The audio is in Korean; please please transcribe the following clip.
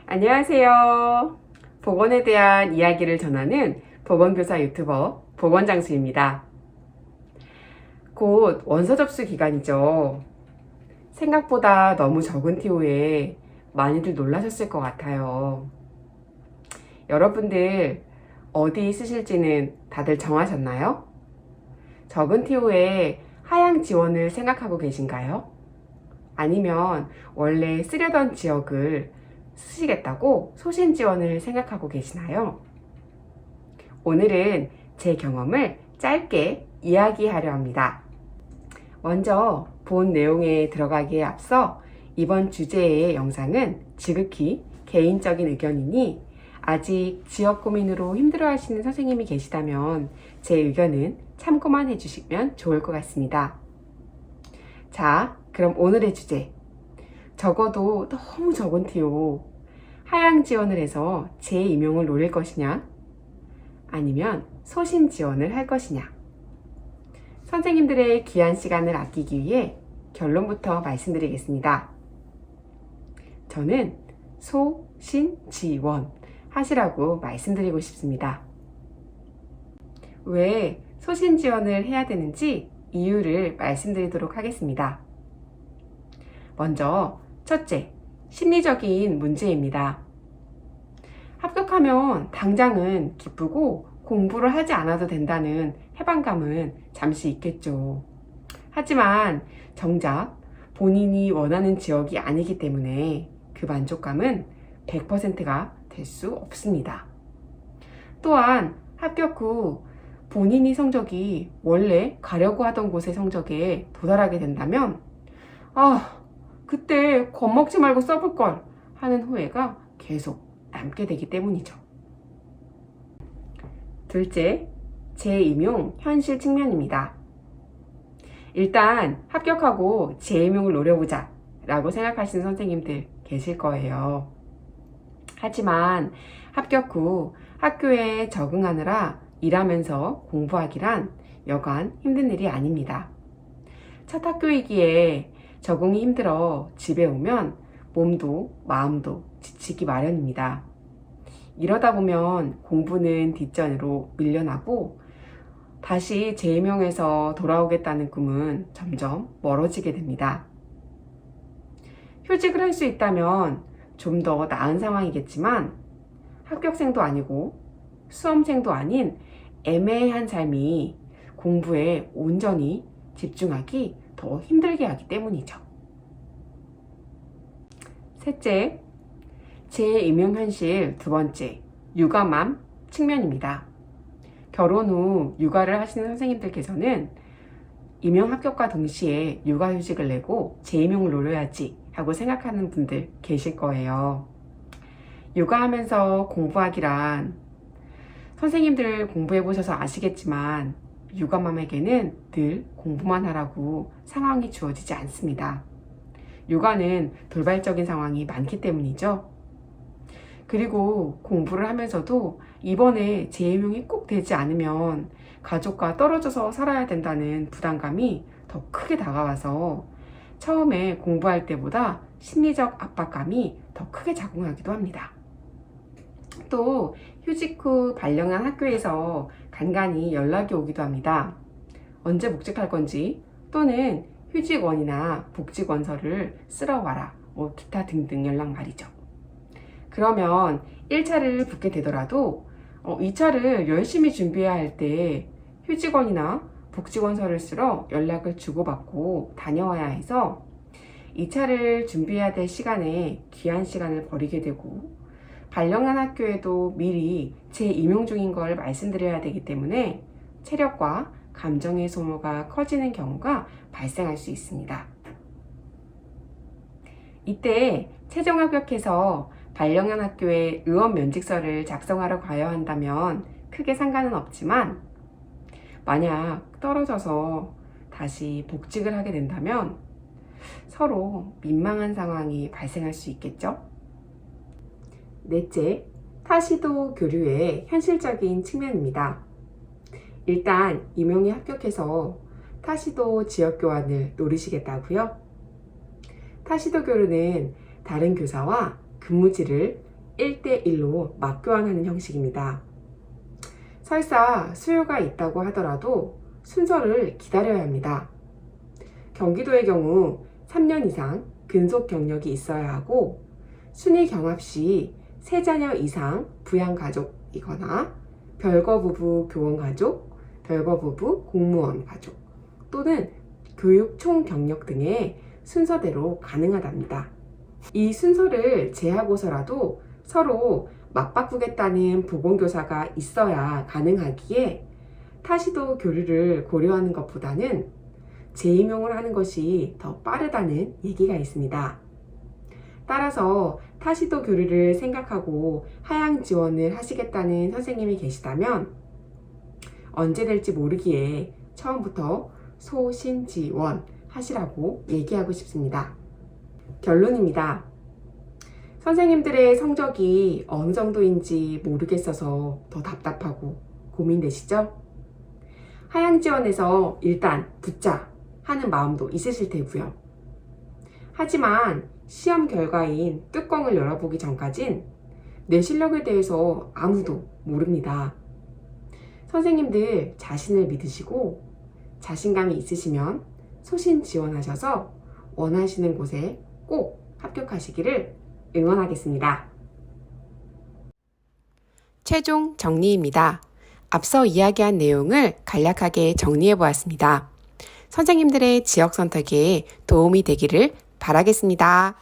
안녕하세요. 보건에 대한 이야기를 전하는 보건교사 유튜버 보건장수입니다. 곧 원서 접수 기간이죠. 생각보다 너무 적은 TO에 많이들 놀라셨을 것 같아요. 여러분들 어디 쓰실지는 다들 정하셨나요? 적은 TO에 하향 지원을 생각하고 계신가요? 아니면 원래 쓰려던 지역을 쓰시겠다고 소신 지원을 생각하고 계시나요? 오늘은 제 경험을 짧게 이야기하려 합니다. 먼저 본 내용에 들어가기에 앞서 이번 주제의 영상은 지극히 개인적인 의견이니 아직 지역 고민으로 힘들어하시는 선생님이 계시다면 제 의견은 참고만 해주시면 좋을 것 같습니다. 자, 그럼 오늘의 주제. 적어도 너무 적은 TO. 하향 지원을 해서 재임용을 노릴 것이냐? 아니면 소신 지원을 할 것이냐? 선생님들의 귀한 시간을 아끼기 위해 결론부터 말씀드리겠습니다. 저는 소신 지원 하시라고 말씀드리고 싶습니다. 왜 소신 지원을 해야 되는지 이유를 말씀드리도록 하겠습니다. 먼저 첫째, 심리적인 문제입니다. 합격하면 당장은 기쁘고 공부를 하지 않아도 된다는 해방감은 잠시 있겠죠. 하지만 정작 본인이 원하는 지역이 아니기 때문에 그 만족감은 100%가 될 수 없습니다. 또한 합격 후 본인이 성적이 원래 가려고 하던 곳의 성적에 도달하게 된다면 그때 겁먹지 말고 써볼걸 하는 후회가 계속 남게 되기 때문이죠. 둘째, 재임용 현실 측면입니다. 일단 합격하고 재임용을 노려보자 라고 생각하시는 선생님들 계실 거예요. 하지만 합격 후 학교에 적응하느라 일하면서 공부하기란 여간 힘든 일이 아닙니다. 첫 학교이기에 적응이 힘들어 집에 오면 몸도 마음도 지치기 마련입니다. 이러다 보면 공부는 뒷전으로 밀려나고 다시 재임용해서 돌아오겠다는 꿈은 점점 멀어지게 됩니다. 휴직을 할 수 있다면 좀 더 나은 상황이겠지만 합격생도 아니고 수험생도 아닌 애매한 삶이 공부에 온전히 집중하기 더 힘들게 하기 때문이죠. 셋째, 재임용 현실 두 번째, 육아맘 측면입니다. 결혼 후 육아를 하시는 선생님들께서는 임용 합격과 동시에 육아휴직을 내고 재임용을 노려야지 하고 생각하는 분들 계실 거예요. 육아하면서 공부하기란 선생님들 공부해보셔서 아시겠지만 육아맘에게는 늘 공부만 하라고 상황이 주어지지 않습니다. 육아는 돌발적인 상황이 많기 때문이죠. 그리고 공부를 하면서도 이번에 재임용이 꼭 되지 않으면 가족과 떨어져서 살아야 된다는 부담감이 더 크게 다가와서 처음에 공부할 때보다 심리적 압박감이 더 크게 작용하기도 합니다. 또 휴직 후 발령한 학교에서 간간히 연락이 오기도 합니다. 언제 복직할 건지 또는 휴직원이나 복직원서를 쓰러 와라 기타 등등 연락 말이죠. 그러면 1차를 붙게 되더라도 2차를 열심히 준비해야 할 때 휴직원이나 복직원서를 쓰러 연락을 주고받고 다녀와야 해서 2차를 준비해야 될 시간에 귀한 시간을 버리게 되고 발령한 학교에도 미리 재임용 중인 걸 말씀드려야 되기 때문에 체력과 감정의 소모가 커지는 경우가 발생할 수 있습니다. 이때 최종 합격해서 발령한 학교에 의원 면직서를 작성하러 가야 한다면 크게 상관은 없지만 만약 떨어져서 다시 복직을 하게 된다면 서로 민망한 상황이 발생할 수 있겠죠? 넷째, 타시도 교류의 현실적인 측면입니다. 일단 임용에 합격해서 타시도 지역 교환을 노리시겠다고요? 타시도 교류는 다른 교사와 근무지를 1대1로 맞교환하는 형식입니다. 설사 수요가 있다고 하더라도 순서를 기다려야 합니다. 경기도의 경우 3년 이상 근속 경력이 있어야 하고 순위 경합 시 3자녀 이상 부양가족이거나 별거부부 교원가족, 별거부부 공무원 가족 또는 교육 총경력 등의 순서대로 가능하답니다. 이 순서를 제하고서라도 서로 맞바꾸겠다는 보건교사가 있어야 가능하기에 타시도 교류를 고려하는 것보다는 재임용을 하는 것이 더 빠르다는 얘기가 있습니다. 따라서 타시도 교류를 생각하고 하향 지원을 하시겠다는 선생님이 계시다면 언제 될지 모르기에 처음부터 소신지원 하시라고 얘기하고 싶습니다. 결론입니다. 선생님들의 성적이 어느 정도인지 모르겠어서 더 답답하고 고민되시죠? 하향 지원에서 일단 붙자 하는 마음도 있으실 테고요. 하지만 시험 결과인 뚜껑을 열어보기 전까진 내 실력에 대해서 아무도 모릅니다. 선생님들 자신을 믿으시고 자신감이 있으시면 소신 지원하셔서 원하시는 곳에 꼭 합격하시기를 응원하겠습니다. 최종 정리입니다. 앞서 이야기한 내용을 간략하게 정리해 보았습니다. 선생님들의 지역 선택에 도움이 되기를 바라겠습니다.